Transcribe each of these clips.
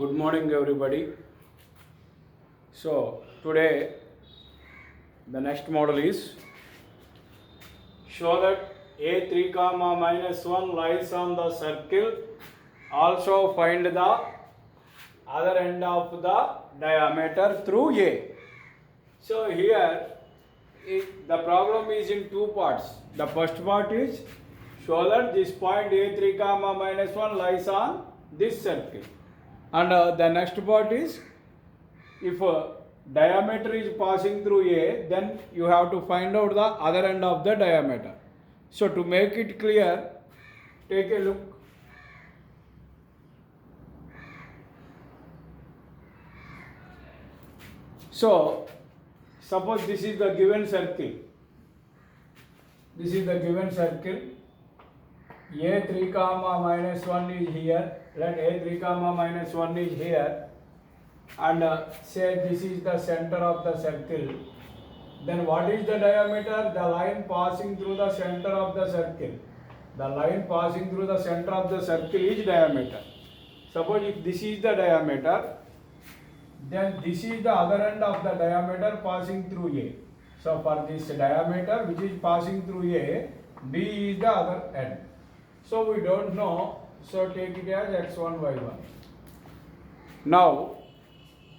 Good morning, everybody. So, today the next model is show that a3 comma minus 1 lies on the circle. Also find the other end of the diameter through A. So, here the problem is in two parts. The first part is show that this point a3 comma minus 1 lies on this circle. And the next part is if diameter is passing through A, then you have to find out the other end of the diameter. So to make it clear, take a look. So suppose this is the given circle. This is the given circle. A3 comma minus 1 is here. Let A3 comma minus 1 is here. And say this is the center of the circle. Then what is the diameter? The line passing through the center of the circle. The line passing through the center of the circle is diameter. Suppose if this is the diameter, then this is the other end of the diameter passing through A. So for this diameter which is passing through A, B is the other end. So we don't know, so take it as x1, y1. Now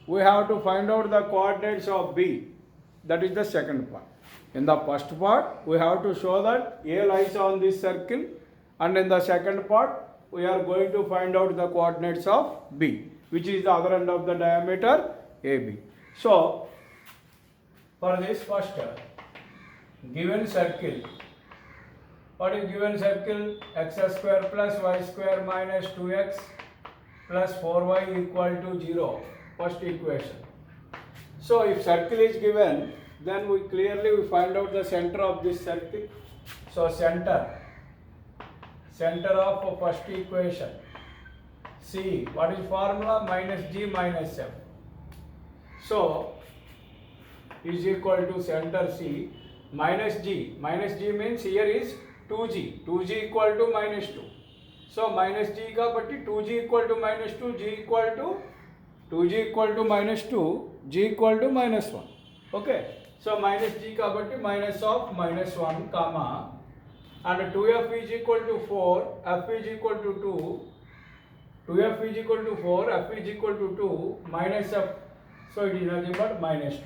we have to find out the coordinates of B. That is the second part. In the first part, we have to show that A lies on this circle, and in the second part, we are going to find out the coordinates of B, which is the other end of the diameter AB. So, for this first given circle, what is given circle? X square plus y square minus 2x plus 4y equal to 0. First equation. So if circle is given, then we clearly find out the center of this circle. So center of first equation. C, what is formula? Minus G minus F. So is equal to center C minus G. Minus G means here is 2G. 2G equal to minus 2. So minus G kabatti 2G equal to minus 2, G equal to 2G equal to minus 2, G equal to minus 1. Okay. So minus G kabatti minus of minus 1 comma, and 2F is equal to 4, F is equal to 2, 2F is equal to 4, F is equal to 2, minus F. So it is nothing but minus 2.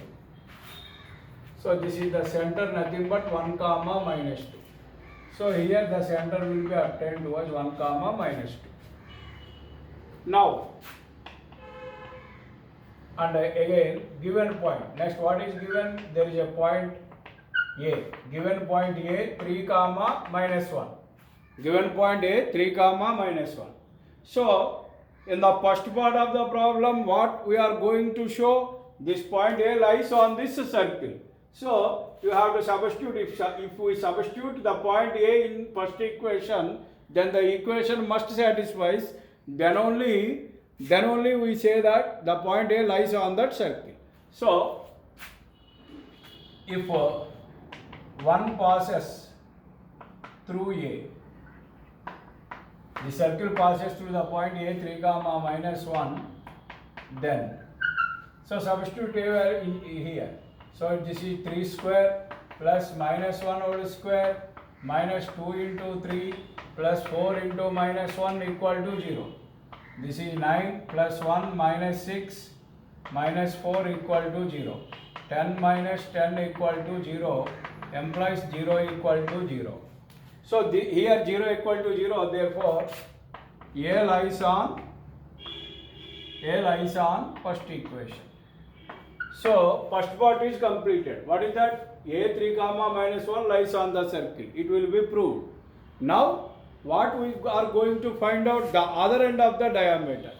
So this is the center, nothing but 1 comma minus 2. So here the center will be obtained towards 1 comma minus 2. Now, and again given point. Next, what is given? There is a point A. Given point A 3 comma minus 1. Given point A 3 comma minus 1. So in the first part of the problem, what we are going to show? This point A lies on this circle. So you have to substitute. If we substitute the point A in first equation, then the equation must satisfy. Then only we say that the point A lies on that circle. So if one passes through A, the circle passes through the point A 3 comma minus 1, then so substitute A in here. So this is 3 square plus minus 1 whole square minus 2 into 3 plus 4 into minus 1 equal to 0. This is 9 plus 1 minus 6 minus 4 equal to 0. 10 minus 10 equal to 0 implies 0 equal to 0. So here 0 equal to 0, therefore A lies on first equation. So first part is completed. What is that? A 3 comma minus 1 lies on the circle. It will be proved. Now what we are going to find out? The other end of the diameter.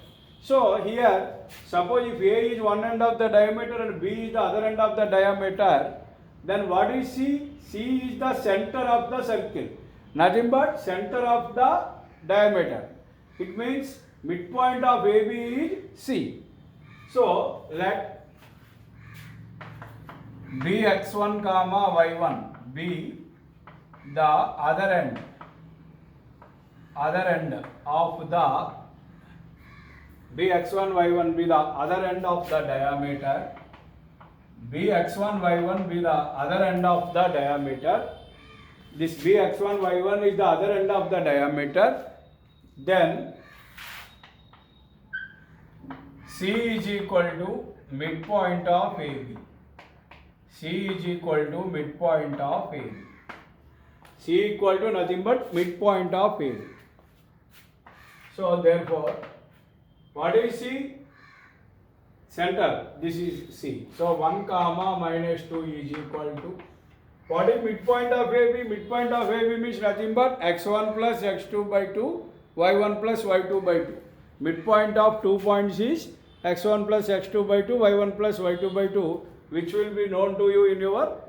So here, suppose if A is one end of the diameter and B is the other end of the diameter, then what is C? C is the center of the circle. Nothing but center of the diameter. It means midpoint of AB is C. So let B x1 comma y1 be the other end of the Bx1 y1 be the other end of the diameter. Bx1 y1 be the other end of the diameter. This Bx1 y1 is the other end of the diameter. Then C is equal to midpoint of AB. C is equal to midpoint of AB. C equal to nothing but midpoint of AB. So therefore, what is C? Center. This is C. So 1 comma minus 2 is equal to, what is midpoint of AB? Midpoint of AB means nothing but x1 plus x2 by 2, y1 plus y2 by 2. Midpoint of 2 points is x1 plus x2 by 2, y1 plus y2 by 2, which will be known to you in your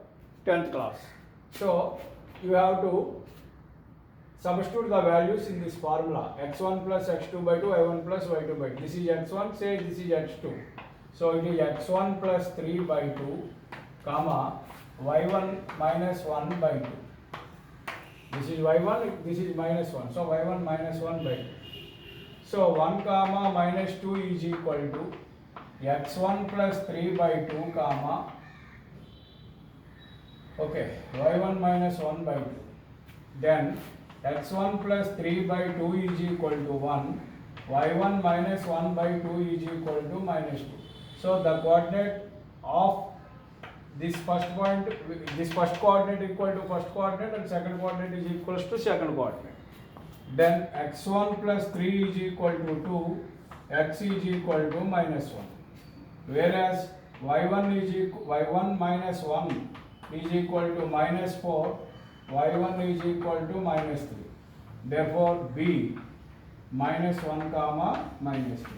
10th class. So you have to substitute the values in this formula. x1 plus x2 by 2, y1 plus y2 by 2. This is x1, say this is x2. So it is x1 plus 3 by 2, comma, y1 minus 1 by 2. This is y1, this is minus 1. So y1 minus 1 by 2. So 1 comma minus 2 is equal to x1 plus 3 by 2 comma, okay, y1 minus 1 by 2. Then x1 plus 3 by 2 is equal to 1, y1 minus 1 by 2 is equal to minus 2. So the coordinate of this first point, this first coordinate equal to first coordinate and second coordinate is equals to second coordinate. Then x1 plus 3 is equal to 2, x is equal to minus 1. Whereas y1 minus 1 is equal to minus 4, y1 is equal to minus 3. Therefore B minus 1 comma minus 3.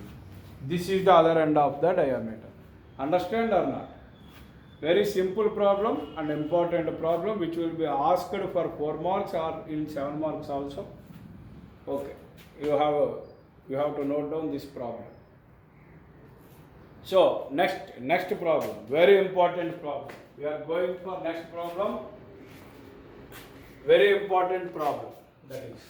This is the other end of the diameter. Understand or not? Very simple problem and important problem which will be asked for 4 marks or in 7 marks also. Okay, you have to note down this problem. So next problem, very important problem. We are going for next problem. Very important problem, that is.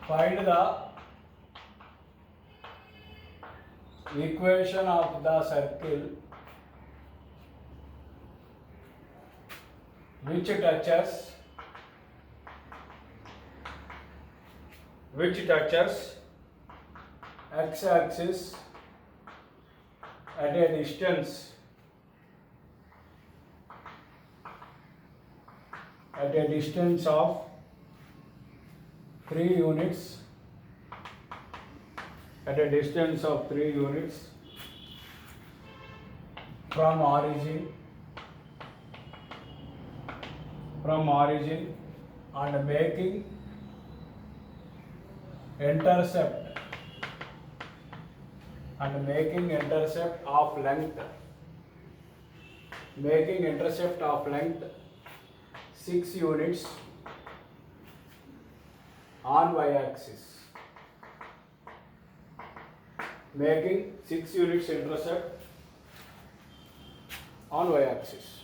Find the equation of the circle which touches x-axis at a distance of 3 units, at a distance of 3 units from origin and making intercept of length 6 units on y-axis, making 6 units intercept on y-axis.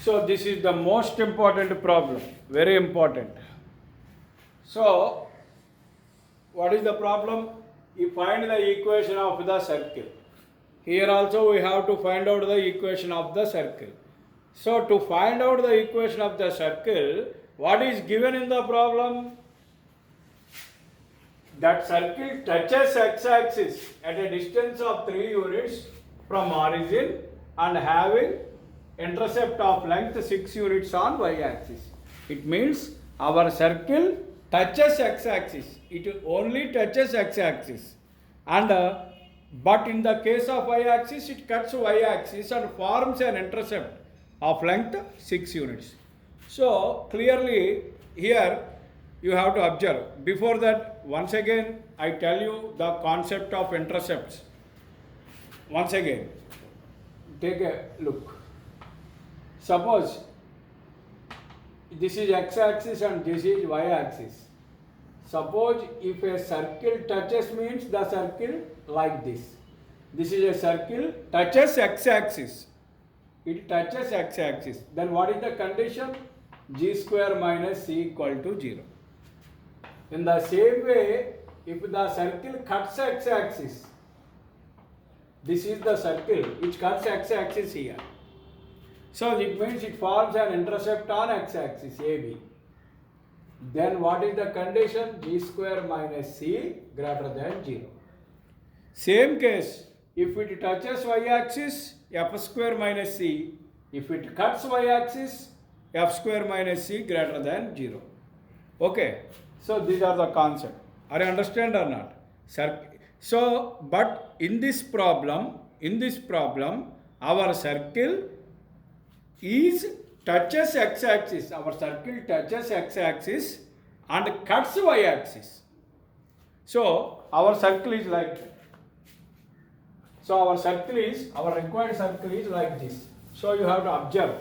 So this is the most important problem, very important. So what is the problem? You find the equation of the circle. Here also we have to find out the equation of the circle. So to find out the equation of the circle, what is given in the problem? That circle touches x-axis at a distance of 3 units from origin and having intercept of length 6 units on y-axis. It means our circle touches x-axis. It only touches x-axis. And but in the case of y-axis, it cuts y-axis and forms an intercept of length 6 units. So clearly here you have to observe. Before that, once again, I tell you the concept of intercepts. Once again, take a look. Suppose this is x-axis and this is y-axis. Suppose if a circle touches, means the circle like this. This is a circle, touches x-axis. It touches x-axis. Then what is the condition? G square minus c equal to 0. In the same way, if the circle cuts x-axis, this is the circle which cuts x-axis here. So it means it forms an intercept on x-axis AB. Then what is the condition? G square minus c greater than 0. Same case, if it touches y-axis, f square minus c. If it cuts y-axis, f square minus c greater than 0. Okay, so these are the concepts. Are you understand or not? So, but in this problem, our circle is touches x-axis. Our circle touches x-axis and cuts y-axis. So our circle is like that. So our required circle is like this. So you have to observe.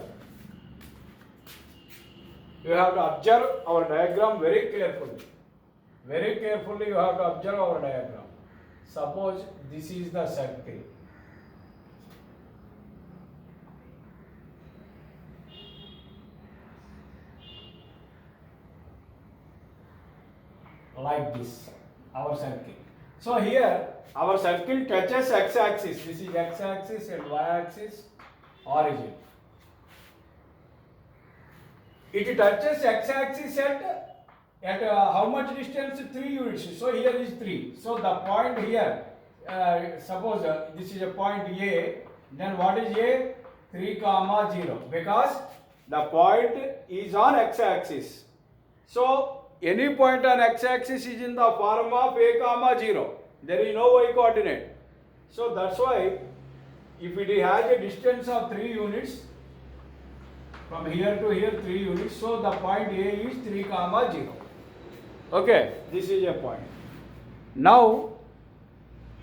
You have to observe our diagram very carefully. Very carefully you have to observe our diagram. Suppose this is the circle. Like this, our circle. So here, our circle touches x-axis. This is x-axis and y-axis origin. It touches x-axis at how much distance? 3 units. So here is 3. So the point here, suppose this is a point A, then what is A? 3, 0. Because the point is on x-axis. So any point on x-axis is in the form of A, 0. There is no y coordinate. So that's why if it has a distance of 3 units, from here to here 3 units, so the point A is 3, 0. Okay, this is a point. Now,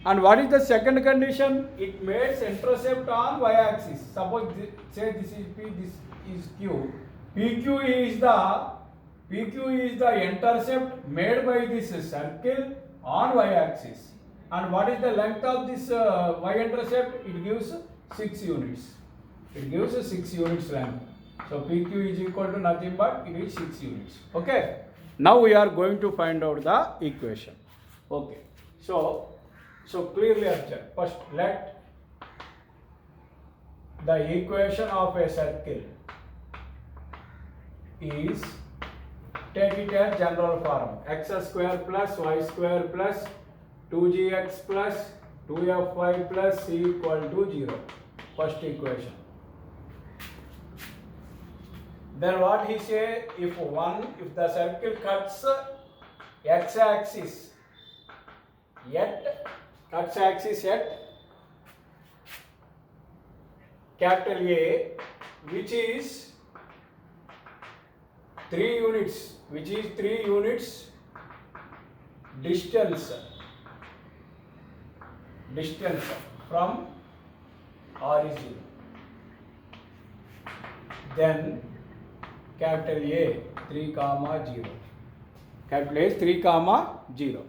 and what is the second condition? It makes intercept on y-axis. Suppose say this is P, this is Q. PQ is the intercept made by this circle on y-axis. And what is the length of this y-intercept? It gives 6 units. It gives 6 units length. So PQ is equal to nothing but it is 6 units. Okay. Now we are going to find out the equation. Okay. So clearly observe. First let the equation of a circle is, take it as general form, x square plus y square plus 2gx plus 2fy plus c equal to 0. First equation. Then what he say, if the circle cuts x-axis at capital A, which is 3 units, distance from origin, then capital A 3, 0. Capital A is 3, 0.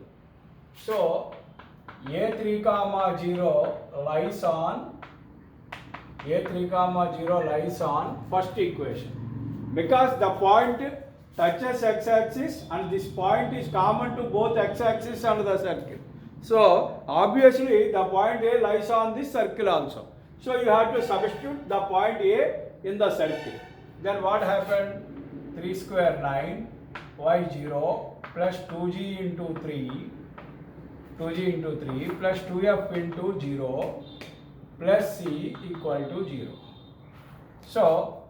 So A 3, 0 lies on first equation, because the point touches x-axis and this point is common to both x-axis and the circle. So obviously the point A lies on this circle also. So you have to substitute the point A in the circle. Then what happened? 3 square 9, y0 plus 2g into 3 plus 2f into 0 plus c equal to 0. So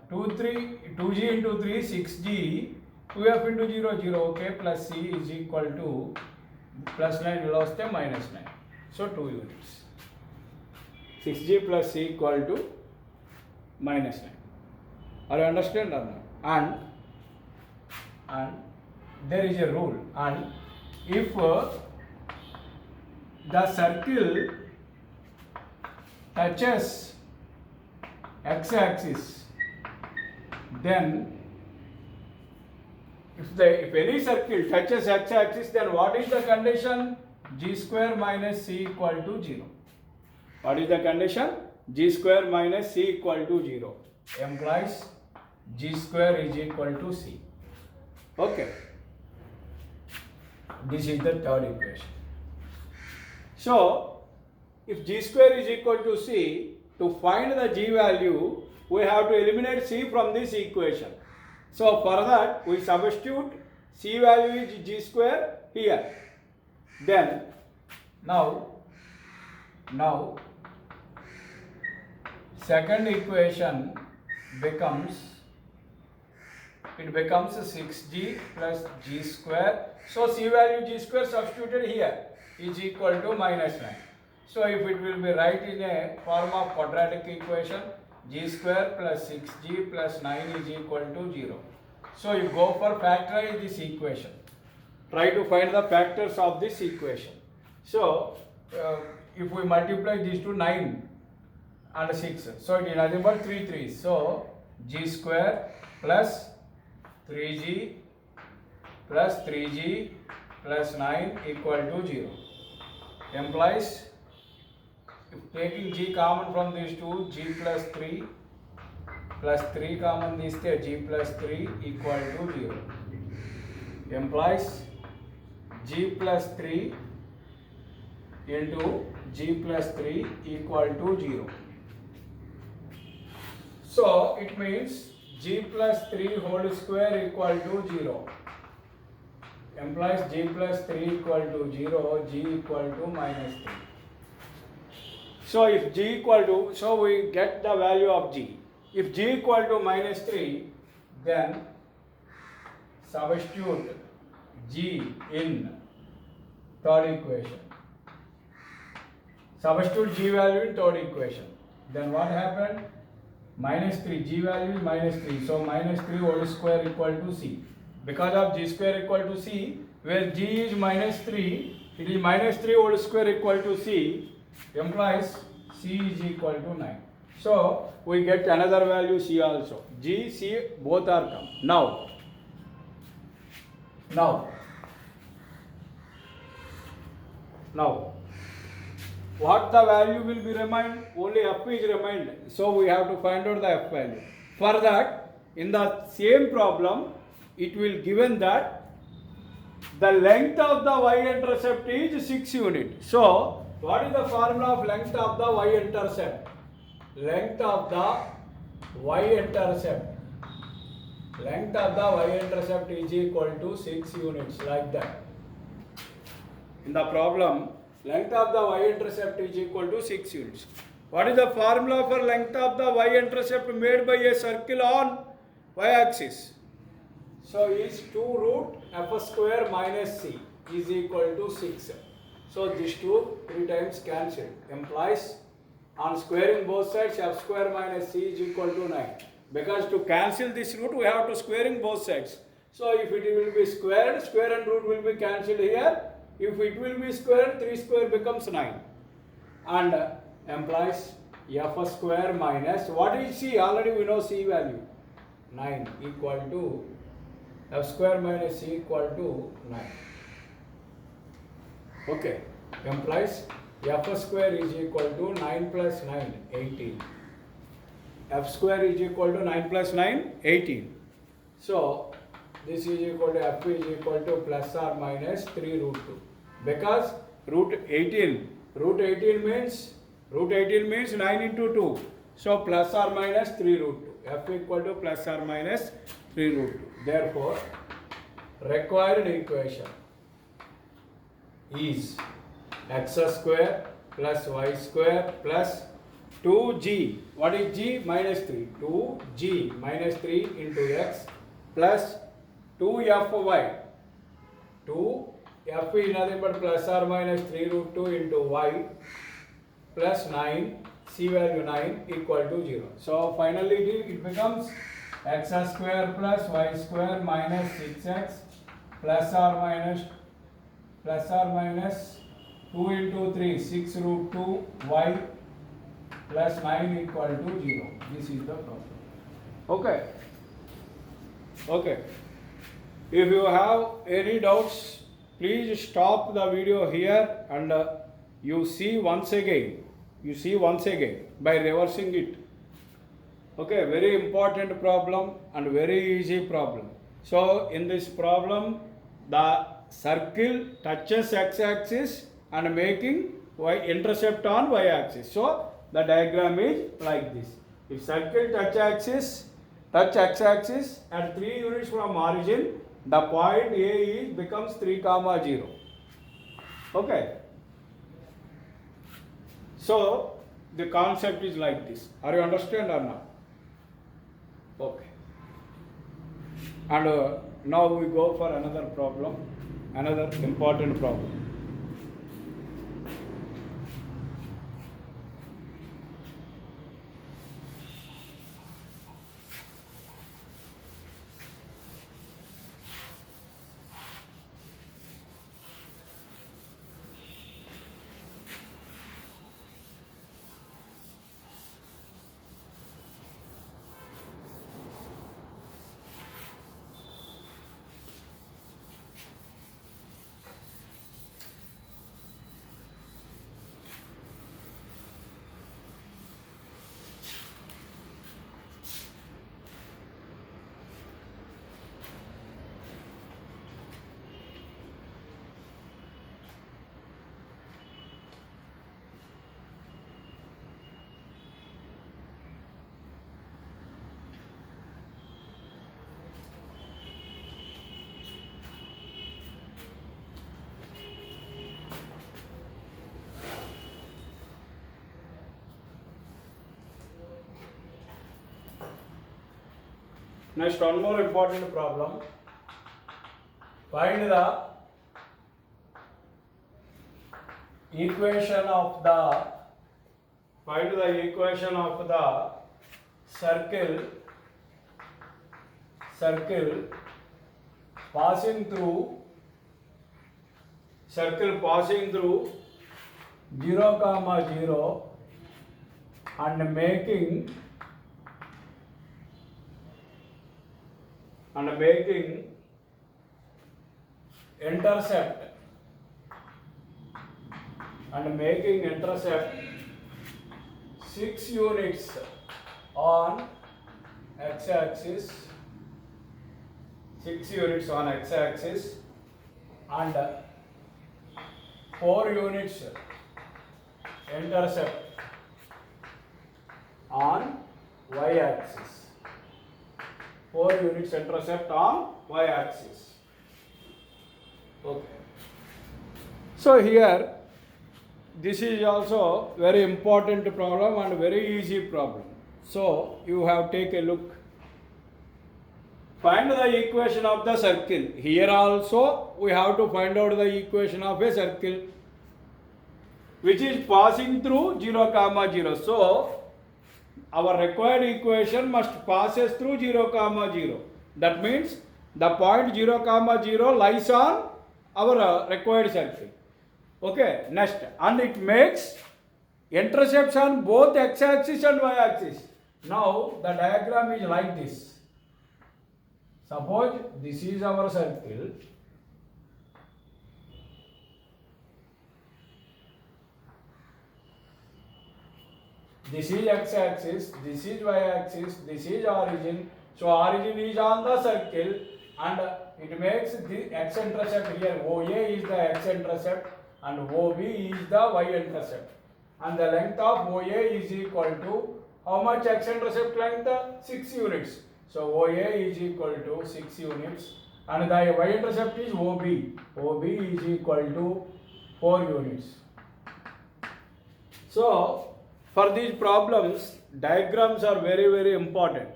2g into 3 6g, 2f into 0 0, okay, plus c is equal to plus 9 will stay minus 9. So 2 units. 6g plus c equal to minus 9. Are you understand or not? and there is a rule, and if the circle touches x-axis, then if any circle touches x-axis, then what is the condition? G square minus c equal to 0. What is the condition? G square minus c equal to 0 implies G square is equal to c. Okay. This is the third equation. So, if G square is equal to c, to find the G value, we have to eliminate c from this equation. So, for that, we substitute c value is G square here. Then, now, second equation becomes 6g plus g square. So c value g square substituted here is equal to minus 9. So if it will be right in a form of quadratic equation, g square plus 6g plus 9 is equal to 0. So you go for factorize this equation. Try to find the factors of this equation. So if we multiply these two, 9 and 6, so it is nothing but 3 3s. So g square plus 3g plus 3g plus 9 equal to 0 implies, if taking g common from these two, g plus 3 common these two, g plus 3 equal to 0 implies g plus 3 into g plus 3 equal to 0. So it means g plus 3 whole square equal to 0 implies g plus 3 equal to 0, g equal to minus 3. So if g equal to, so we get the value of g. If g equal to minus 3, then substitute g in third equation. Substitute g value in third equation. Then what happened? Minus 3, g value is minus 3. So minus 3 whole square equal to c. Because of g square equal to c, where g is minus 3, it is minus 3 whole square equal to c, implies c is equal to 9. So we get another value c also. G, c both are come. Now, what the value will be remained? Only f is remained. So we have to find out the f value. For that, in the same problem, it will given that the length of the y-intercept is 6 units. So what is the formula of length of the y-intercept? Length of the y-intercept. Length of the y-intercept is equal to 6 units, like that. In the problem, length of the y-intercept is equal to 6 units. What is the formula for length of the y-intercept made by a circle on y-axis? So is 2 root f square minus c is equal to 6. So these two 3 times cancelled. Implies on squaring both sides, f square minus c is equal to 9. Because to cancel this root, we have to squaring both sides. So if it will be squared, square and root will be cancelled here. If it will be squared, 3 square becomes 9. And implies f square minus, what is c? Already we know c value. 9 equal to f square minus c equal to 9. Okay. Implies f square is equal to 9 plus 9, 18. F square is equal to 9 plus 9, 18. So this is equal to f is equal to plus or minus 3 root 2. Because root 18 means 9 into 2. So plus or minus 3 root 2. F equal to plus or minus 3 root 2. Therefore, required equation is x square plus y square plus 2g. What is g? Minus 3. 2g minus 3 into x plus 2fy. 2f is nothing but plus or minus 3 root 2 into y plus 9, c value 9 equal to 0. So finally it becomes x square plus y square minus 6x plus or minus 2 into 3 6 root 2 y plus 9 equal to 0. This is the problem. Okay. Okay. If you have any doubts, please stop the video here and you see once again by reversing it. Okay, very important problem and very easy problem. So in this problem, the circle touches x-axis and making intercept on y-axis. So the diagram is like this. If circle touch x-axis at 3 units from origin, the point A becomes 3, 0. Okay. So the concept is like this. Are you understand or not? Okay. And now we go for another problem, another important problem. Next, one more important problem. Find the equation of the circle passing through 0, 0 and making intercept 6 units on x-axis, and 4 units intercept on y-axis. 4 units intercept on y-axis. Okay. So here, this is also very important problem and very easy problem. So you have take a look. Find the equation of the circle. Here also we have to find out the equation of a circle which is passing through 0, 0. So our required equation must passes through 0, 0. That means the point 0, 0 lies on our required circle. Okay, next, and it makes intercepts on both x-axis and y-axis. Now the diagram is like this. Suppose this is our circle. This is x-axis, this is y-axis, this is origin. So origin is on the circle and it makes the x-intercept here. OA is the x-intercept and OB is the y-intercept. And the length of OA is equal to how much x-intercept length? 6 units. So OA is equal to 6 units and the y-intercept is OB. OB is equal to 4 units. So for these problems, diagrams are very, very important.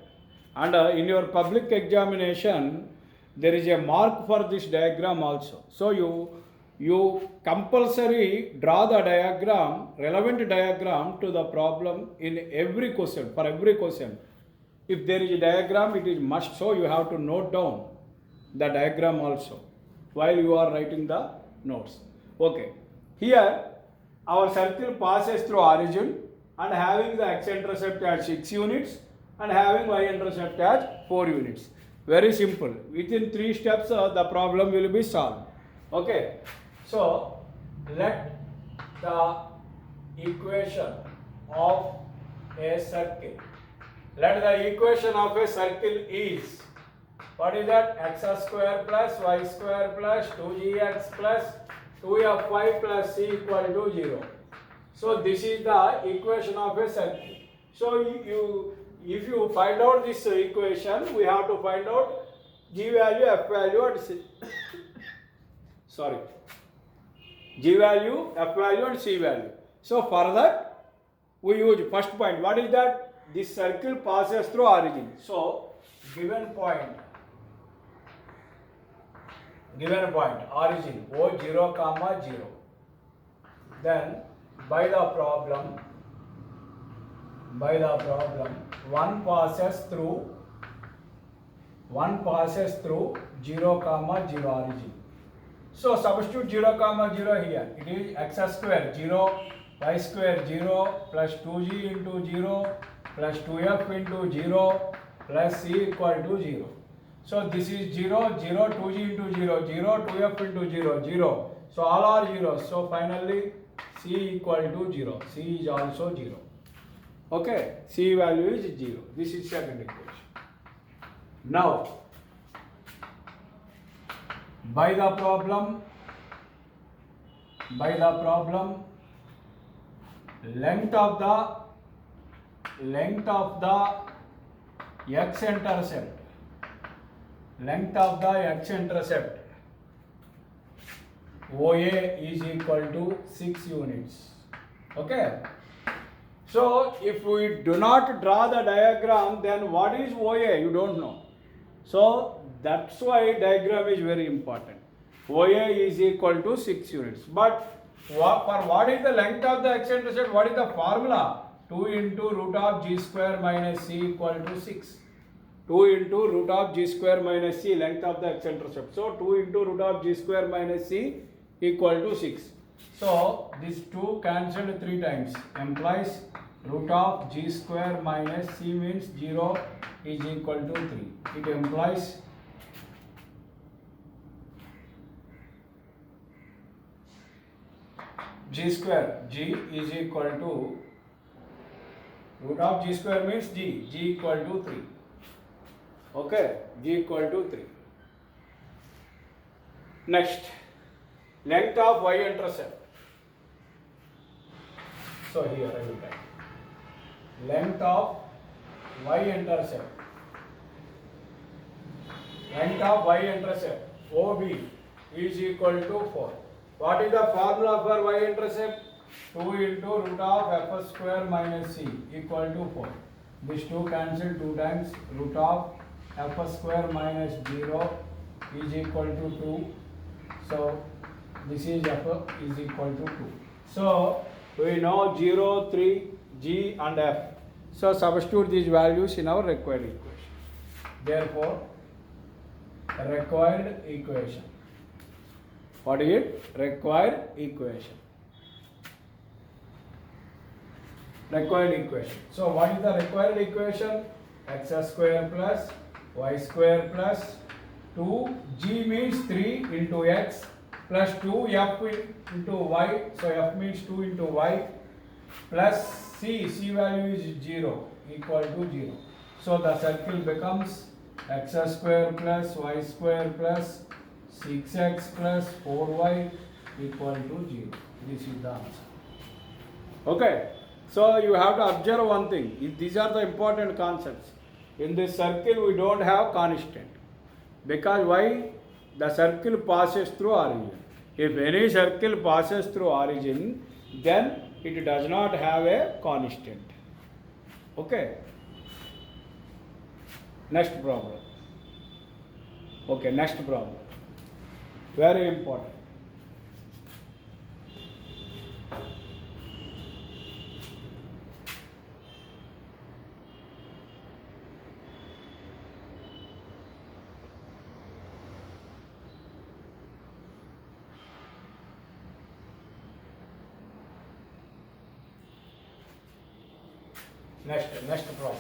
And in your public examination, there is a mark for this diagram also. So you compulsory draw the diagram, relevant diagram to the problem in every question, for every question. If there is a diagram, it is must, so you have to note down the diagram also while you are writing the notes. Okay, here our circle passes through origin and having the x-intercept at 6 units and having y-intercept at 4 units. Very simple. Within 3 steps the problem will be solved. Okay, so let the equation of a circle, let the equation of a circle is, what is that? X square plus y square plus 2gx plus 2fy plus c equal to 0. So this is the equation of a circle. So if you find out this equation, we have to find out g value, f value and c sorry, g value, f value and c value. So for that we use first point. What is that? This circle passes through origin. So given point origin O0 comma 0, then by the problem one passes through 0 comma 0 origin. So substitute 0 comma 0 here. It is x square 0, y square 0 plus 2g into 0 plus 2f into 0 plus c equal to 0. So this is 0, 0, 2g into 0, 0, 2f into 0, 0. So all are 0. So finally c equal to 0. C is also 0. Okay, c value is 0. This is second equation. Now, by the problem, length of the x-intercept, OA is equal to 6 units. Okay. So if we do not draw the diagram, then what is OA? You don't know. So that's why diagram is very important. OA is equal to 6 units. But for what is the length of the x-intercept? What is the formula? 2 into root of g square minus c equal to 6. 2 into root of g square minus c, length of the x-intercept. So 2 into root of g square minus c equal to 6. So these 2 cancelled 3 times, implies root of g square minus c means 0 is equal to 3. It implies g square, g is equal to root of g square means g equal to 3. Okay, g equal to 3. Next, length of y-intercept. So here I will write length of y-intercept. OB is equal to 4. What is the formula for y-intercept? 2 into root of f square minus c equal to 4. These 2 cancel 2 times, root of f square minus 0 is equal to 2. So this is f is equal to 2. So we know 0, 3, g and f. So substitute these values in our required equation. Therefore, required equation. What is it? Required equation. So what is the required equation? X square plus y square plus 2, g means 3 into x plus 2 f into y. So f means 2 into y plus c value is 0 equal to 0. So the circle becomes x square plus y square plus 6x plus 4y equal to 0. This is the answer. Okay. So you have to observe one thing. These are the important concepts. In this circle we don't have constant. Because why? The circle passes through origin. If any circle passes through origin, then it does not have a constant. Okay. Next problem. Okay, next problem. Very important. next problem.